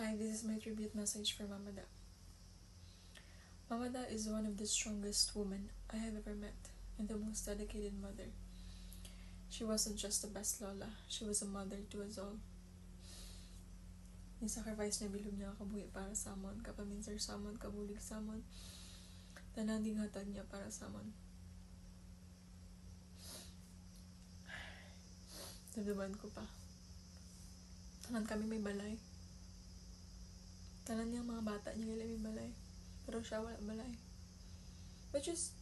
Hi, this is my tribute message for Mama Da. Mama Da is one of the strongest women I have ever met and the most dedicated mother. She wasn't just the best lola, she was a mother to us all. Ni-sacrifice niya bilog niya kabuhi para sa amon, kapaminsan sa amon, kabulig sa amon, tananding hatag niya para sa amon. Damdaman ko pa. Tanan kami may balay. Tanan niyang mga bata niya may balay. Pero siya wala balay. Which is,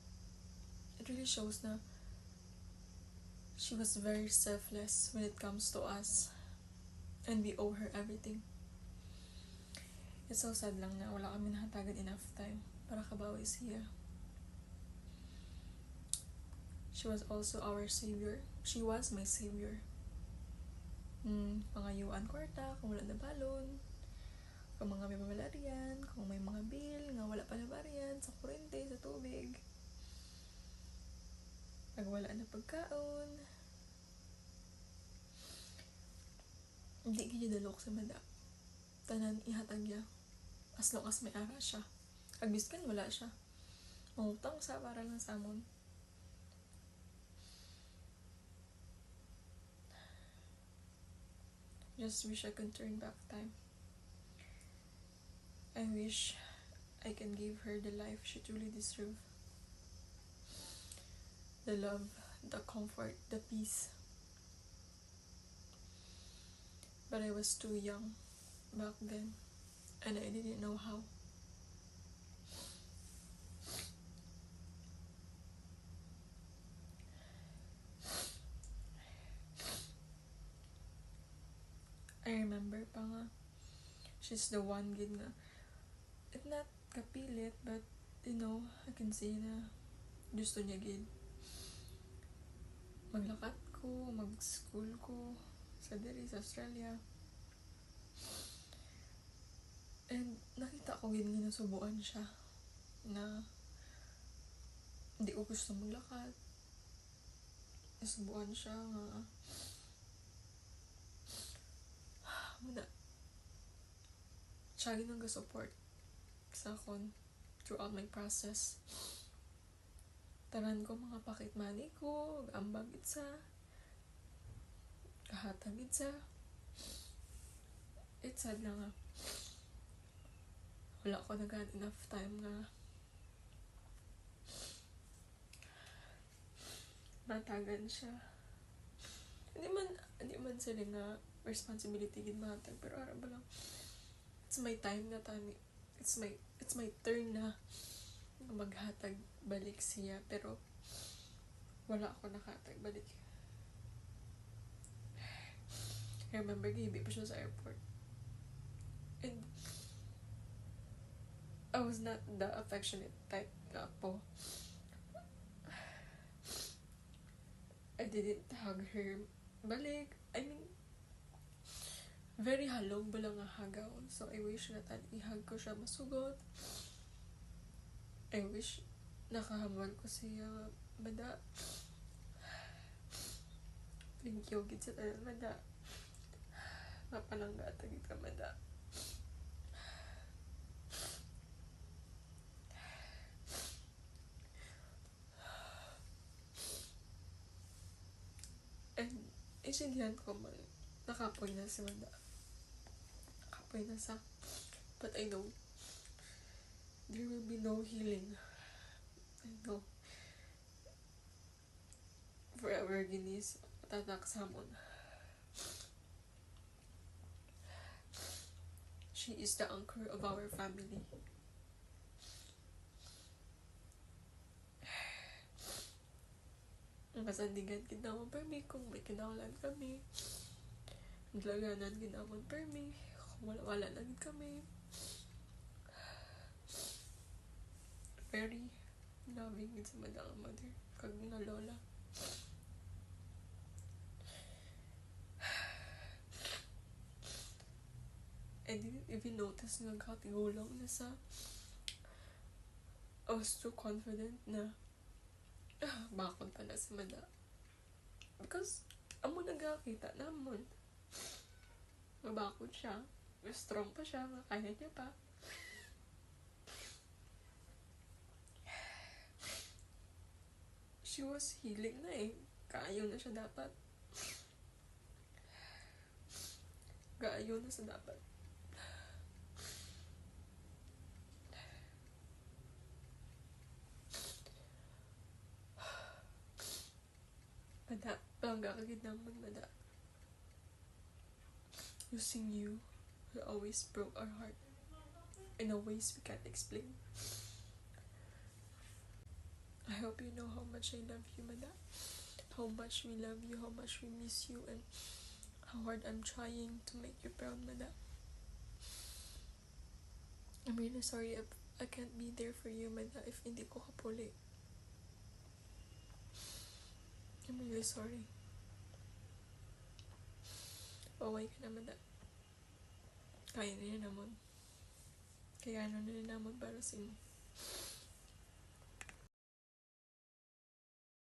it really shows na she was very selfless when it comes to us. And we owe her everything. It's so sad lang na wala kami nahatagan enough time para kabawi siya. She was also our savior. She was my savior. Pangayuan kwarta, kung wala na balon, kung mga may mamalarian, kung may mga bill, nga wala pa na bariyan, sa kurente, sa tubig. Pag wala na pagkaon. Hindi kaya dalok sa mada. Tanan ihatag niya. As long as may ara siya. Agbiskan wala siya. Mangutang sa para lang sa amon. Just wish I could turn back time. I wish I can give her the life she truly deserves. The love, the comfort, the peace. But I was too young back then, and I didn't know how. I remember pa nga, she's the one gid nga, if not kapilit, but I can say na gusto niya gid. Maglakat ko, mag-school ko, sa diri, sa Australia. And nakita ko gid nga nasubuan siya, na hindi ko gusto maglakat. Nasubuan siya nga, siya gid ang support sa akon throughout my process. Tanan ko mga pocket money ko, ambag itsa, kahatag itsa. It's sad lang nga. Wala ko naghan enough time nga matagan siya. Hindi man sila nga responsibility gid matag, pero ara ba lang, it's my time na tani. It's my turn na maghatag balik siya, pero wala ako nakahatag balik. I remember gihibi pa siya sa airport, and I was not the affectionate type nga po. I didn't hug her balik. I mean, very halong ba lang nga hagaw. So I wish na ihag ko siya masugot. I wish nakahamal ko siya mada. Thank you gid sa tanan mada. Mapalangga tagid ka mada. And isindihan ko man, nakapoy na si mada. Nakapoy na sa. But I know there will be no healing. I know forever ginis tatak samon. She is the anchor of our family. Masandigan kinamon permi kung may kinaulan kami. Naglaganan kinamon permi kung wala lang kami. Very loving sa madang mother kag na lola. I didn't even notice nga katigulang na sa. I was too confident na bakod pa na si mada, because amo nagkakita namon mabakod siya. strong pa siya, kaya niya pa. She was healing na eh. Kaayo na siya dapat. Kaayo na sa dapat. Mada, bangga kagid naman, mada. Losing you will always broke our heart in a ways we can't explain. I hope you know how much I love you, mada. How much we love you, how much we miss you, and how hard I'm trying to make you proud, mada. I'm really sorry if I can't be there for you, mada, if hindi ko kapuli. I'm really sorry. Paway ka na, mada. Kaya na naman. Kaya ano na naman para sa inyo.